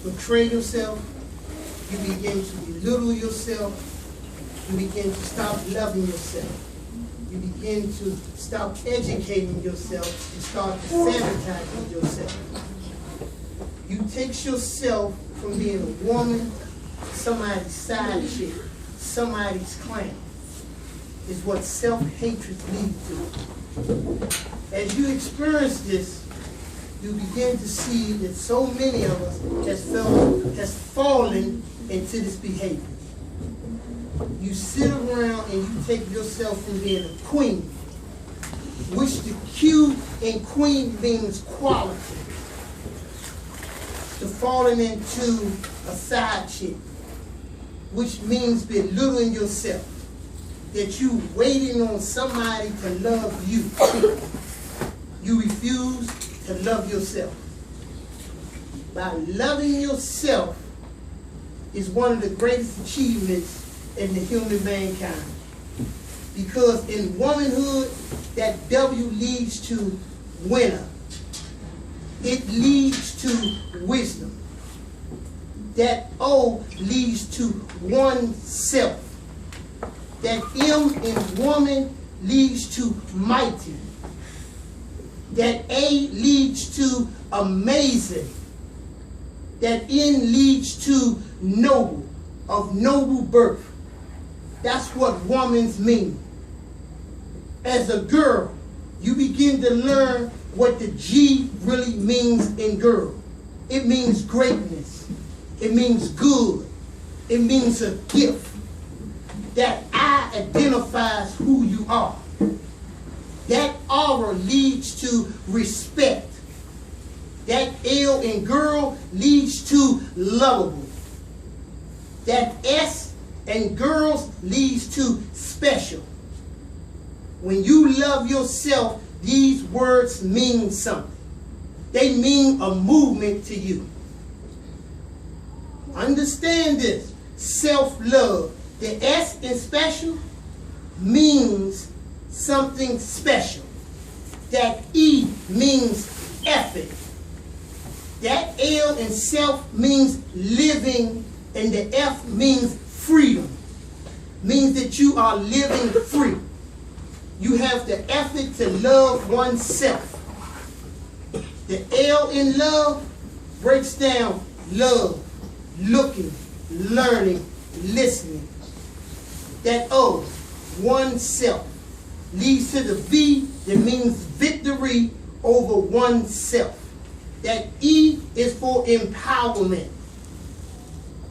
betray yourself. You begin to belittle yourself. You begin to stop loving yourself. You begin to stop educating yourself and start sabotaging yourself. You take yourself from being a woman, somebody's side chick, somebody's clown. Is what self-hatred leads to. As you experience this, you begin to see that so many of us has fallen into this behavior. You sit around and you take yourself from being a queen, which the Q in queen means quality, to falling into a side chick, which means belittling yourself, that you waiting on somebody to love you. You refuse to love yourself. By loving yourself is one of the greatest achievements in the human mankind. Because in womanhood, that W leads to winner. It leads to wisdom. That O leads to oneself. That M in woman leads to mighty. That A leads to amazing. That N leads to noble, of noble birth. That's what woman's mean. As a girl, you begin to learn what the G really means in girl. It means greatness. It means good. It means a gift. That I identifies who you are. That aura leads to respect. That L in girl leads to lovable. That S in girls leads to special. When you love yourself, these words mean something. They mean a movement to you. Understand this. Self-love. The S in special means something special. That E means effort. That L in self means living, and the F means freedom. Means that you are living free. You have the effort to love oneself. The L in love breaks down love, looking, learning, listening. That O, oneself, leads to the V that means victory over oneself. That E is for empowerment.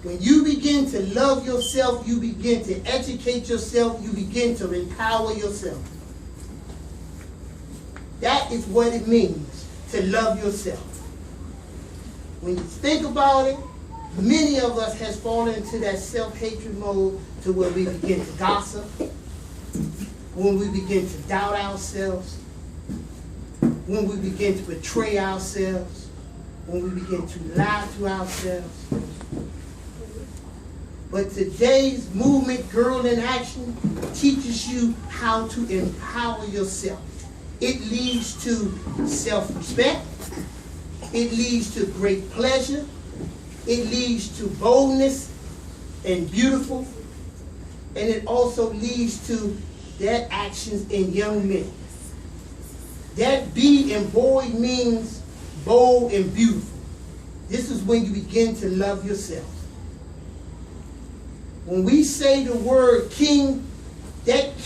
When you begin to love yourself, you begin to educate yourself, you begin to empower yourself. That is what it means to love yourself. When you think about it, many of us has fallen into that self-hatred mode to where we begin to gossip, when we begin to doubt ourselves, when we begin to betray ourselves, when we begin to lie to ourselves. But today's movement, Girl in Action, teaches you how to empower yourself. It leads to self-respect. It leads to great pleasure. It leads to boldness and beautiful. And it also leads to that actions in young men. That B in boy means bold and beautiful. This is when you begin to love yourself. When we say the word king, that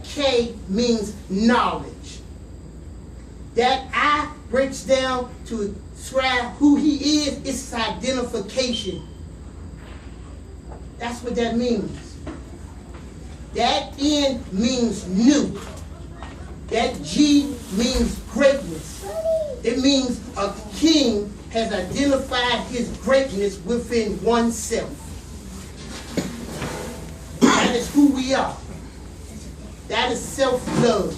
K means knowledge. That I breaks down to describe who he is. It's his identification. That's what that means. That N means new. That G means greatness. It means a king has identified his greatness within oneself. That is who we are. That is self-love.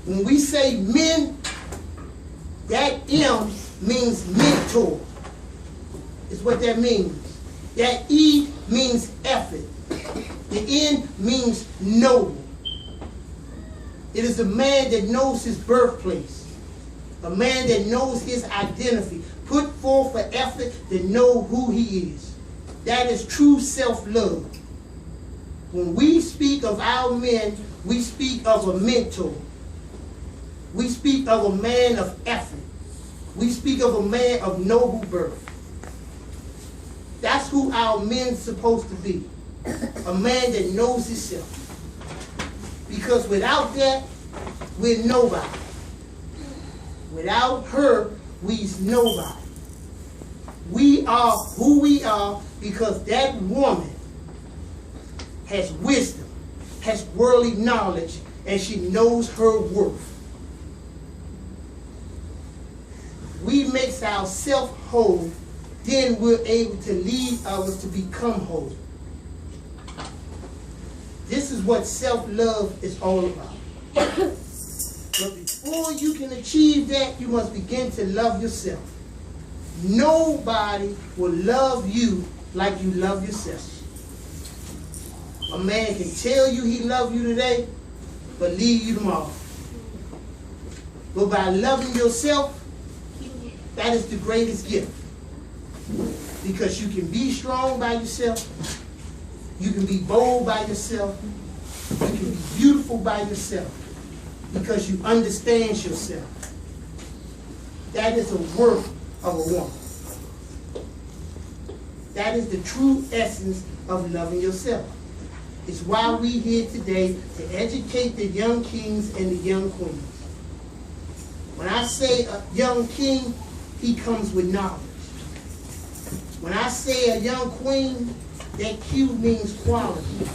When we say men, that M means mentor. Is what that means. That E means effort. The N means noble. It is a man that knows his birthplace. A man that knows his identity. put forth an effort to know who he is. That is true self-love. When we speak of our men, we speak of a mentor. We speak of a man of effort. We speak of a man of noble birth. That's who our men's supposed to be. A man that knows himself. Because without that, we're nobody. Without her, we's nobody. We are who we are because that woman has wisdom, has worldly knowledge, and she knows her worth. We make ourselves whole, then we're able to lead others to become whole. This is what self-love is all about. But before you can achieve that, you must begin to love yourself. Nobody will love you like you love yourself. A man can tell you he loves you today, but leave you tomorrow. But by loving yourself, that is the greatest gift. Because you can be strong by yourself. You can be bold by yourself. You can be beautiful by yourself. Because you understand yourself. That is the worth of a woman. That is the true essence of loving yourself. It's why we're here today to educate the young kings and the young queens. When I say a young king, he comes with knowledge. When I say a young queen, that Q means quality.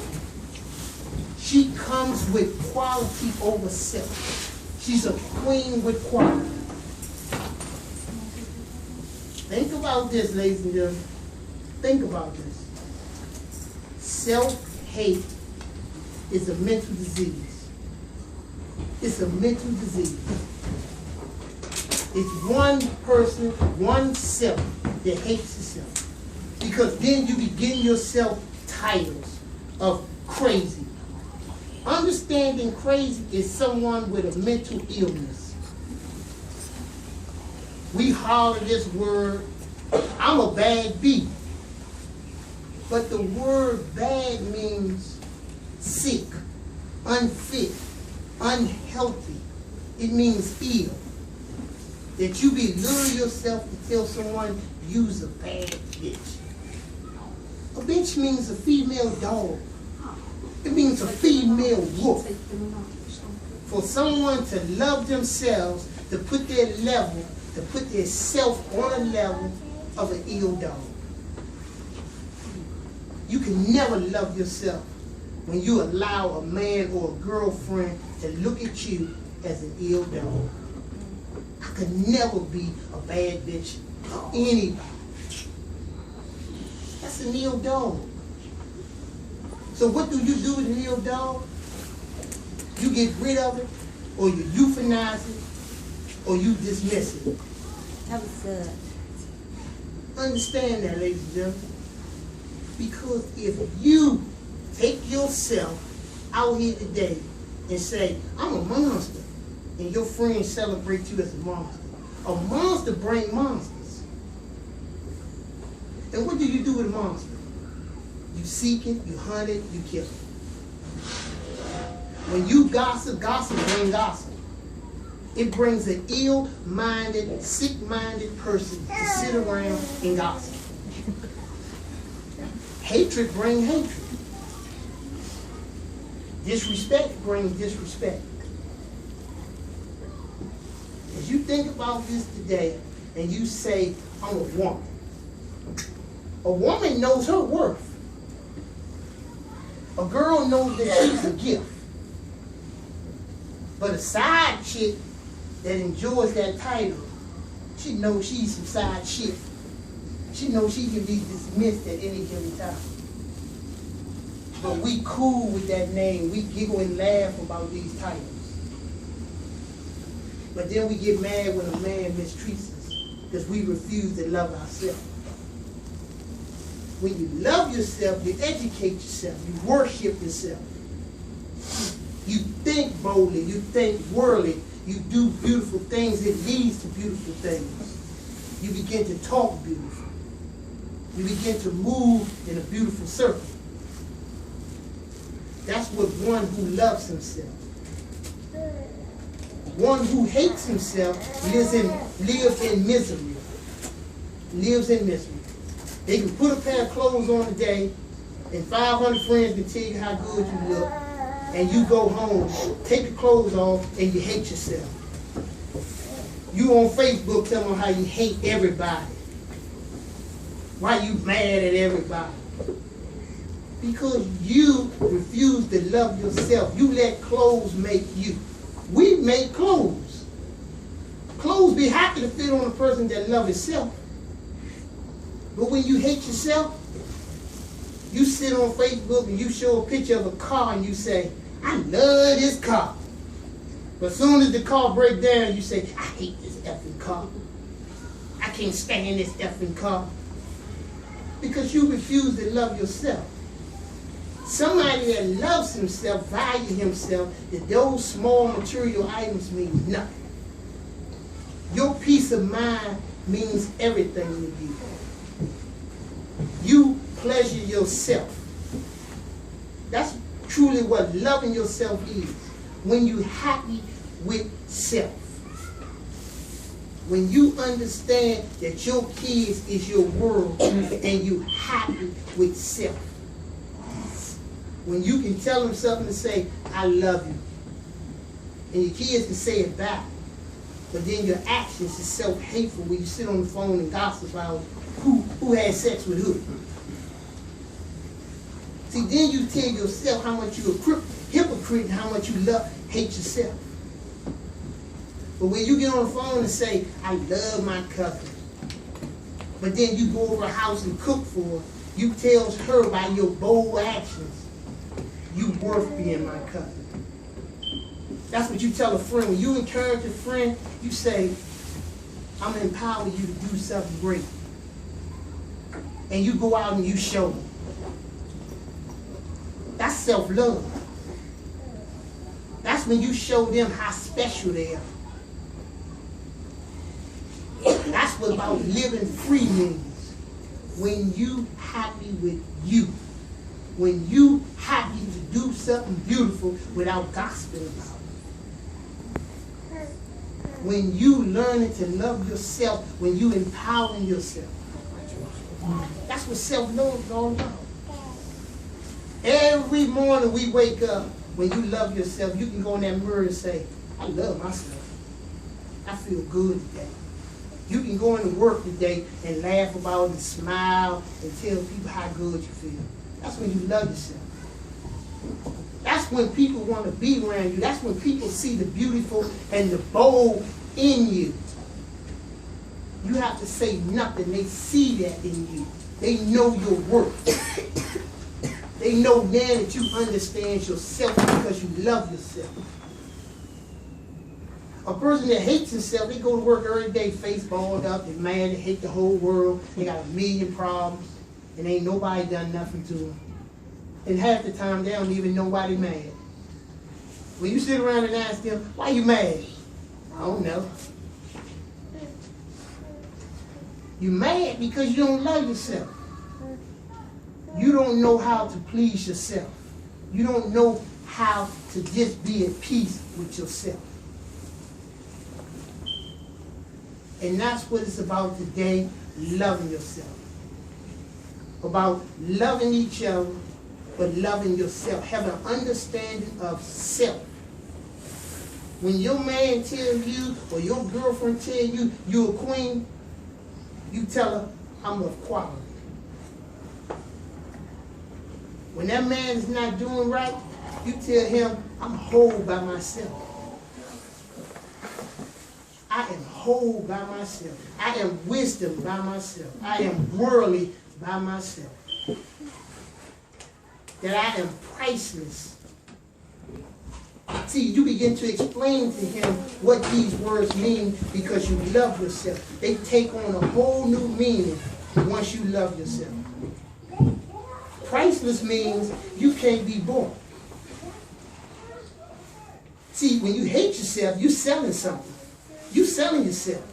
She comes with quality over self. She's a queen with quality. Think about this, ladies and gentlemen. Think about this. Self-hate is a mental disease. It's a mental disease. It's one person, one self that hates itself. Because then you begin yourself titles of crazy. Understanding crazy is someone with a mental illness. We holler this word, I'm a bad bee. But the word bad means sick, unfit, unhealthy. It means ill. That you belittle yourself to tell someone you's a bad bitch. A bitch means a female dog. It means a female wolf. For someone to love themselves, to put their level, to put their self on a level of an ill dog. You can never love yourself when you allow a man or a girlfriend to look at you as an ill dog. I could never be a bad bitch or anybody. That's an ill dog. So what do you do with an ill dog? You get rid of it, or you euthanize it, or you dismiss it. That was good. Understand that, ladies and gentlemen. Because if you take yourself out here today and say, I'm a monster, and your friends celebrate you as a monster brings monsters. And what do you do with a monster? You seek it, you hunt it, you kill it. When you gossip, gossip brings gossip. It brings an ill-minded, sick-minded person to sit around and gossip. Hatred brings hatred. Disrespect brings disrespect. As you think about this today, and you say, I'm a woman knows her worth. A girl knows that she's a gift. But a side chick that enjoys that title, she knows she's some side shit. She knows she can be dismissed at any given time. But we cool with that name. We giggle and laugh about these titles. But then we get mad when a man mistreats us because we refuse to love ourselves. When you love yourself, you educate yourself, you worship yourself. You think boldly, you think worldly, you do beautiful things, it leads to beautiful things. You begin to talk beautiful. You begin to move in a beautiful circle. That's what one who loves himself. One who hates himself lives in misery. Lives in misery. They can put a pair of clothes on today, and 500 friends can tell you how good you look, and you go home, take your clothes off, and you hate yourself. You on Facebook telling them how you hate everybody. Why you mad at everybody? Because you refuse to love yourself. You let clothes make you. We make clothes. Clothes be happy to fit on a person that loves himself. But when you hate yourself, you sit on Facebook and you show a picture of a car and you say, I love this car. But as soon as the car breaks down, you say, I hate this effing car. I can't stand this effing car. Because you refuse to love yourself. Somebody that loves himself, values himself, that those small material items mean nothing. Your peace of mind means everything to you. You pleasure yourself. That's truly what loving yourself is. When you're happy with self. When you understand that your kids is your world and you're happy with self. When you can tell them something and say, I love you. And your kids can say it back. But then your actions is self-hateful when you sit on the phone and gossip about who had sex with who. See, then you tell yourself how much you're a hypocrite and how much you hate yourself. But when you get on the phone and say, I love my cousin, but then you go over a house and cook for her, you tell her by your bold actions, you worth being my cousin. That's what you tell a friend. When you encourage a friend, you say, I'm going to empower you to do something great. And you go out and you show them. That's self-love. That's when you show them how special they are. That's what about living free means. When you happy with you. When you happy to do something beautiful without gossiping about it. When you learning to love yourself, when you empowering yourself. That's what self-love is all about. Every morning we wake up, when you love yourself, you can go in that mirror and say, I love myself. I feel good today. You can go into work today and laugh about it and smile and tell people how good you feel. That's when you love yourself. That's when people want to be around you. That's when people see the beautiful and the bold in you. You have to say nothing. They see that in you. They know your worth. They know now that you understand yourself because you love yourself. A person that hates himself, they go to work every day, face balled up, they're mad, they hate the whole world, they got a million problems, and ain't nobody done nothing to them. And half the time, they don't even know why they're mad. When you sit around and ask them, why you mad? I don't know. You're mad because you don't love yourself. You don't know how to please yourself. You don't know how to just be at peace with yourself. And that's what it's about today, loving yourself. About loving each other, but loving yourself. Have an understanding of self. When your man tells you, or your girlfriend tells you, you're a queen, you tell her, I'm of quality. When that man is not doing right, you tell him, I'm whole by myself. I am whole by myself. I am wisdom by myself. I am worldly by myself. That I am priceless. See, you begin to explain to him what these words mean because you love yourself. They take on a whole new meaning once you love yourself. Priceless means you can't be bought. See, when you hate yourself, you're selling something. You're selling yourself.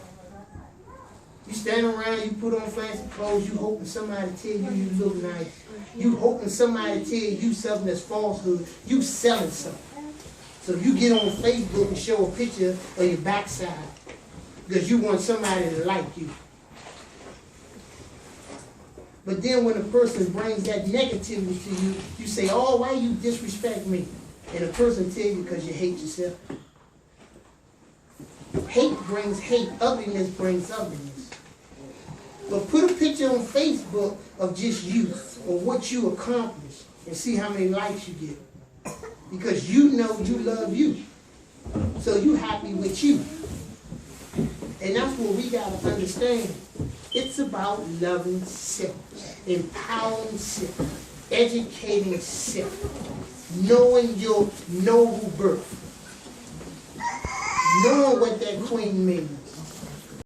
You stand around, you put on fancy clothes, you hoping somebody tell you you look nice. You hoping somebody tell you something that's falsehood. You selling something. So you get on Facebook and show a picture of your backside because you want somebody to like you. But then when a person brings that negativity to you, you say, oh, why you disrespect me? And the person tells you because you hate yourself. Hate brings hate. Ugliness brings ugliness. But put a picture on Facebook of just you or what you accomplished and see how many likes you get. Because you know you love you. So you happy with you. And that's what we got to understand. It's about loving self, empowering self, educating self, knowing your noble birth, knowing what that queen means.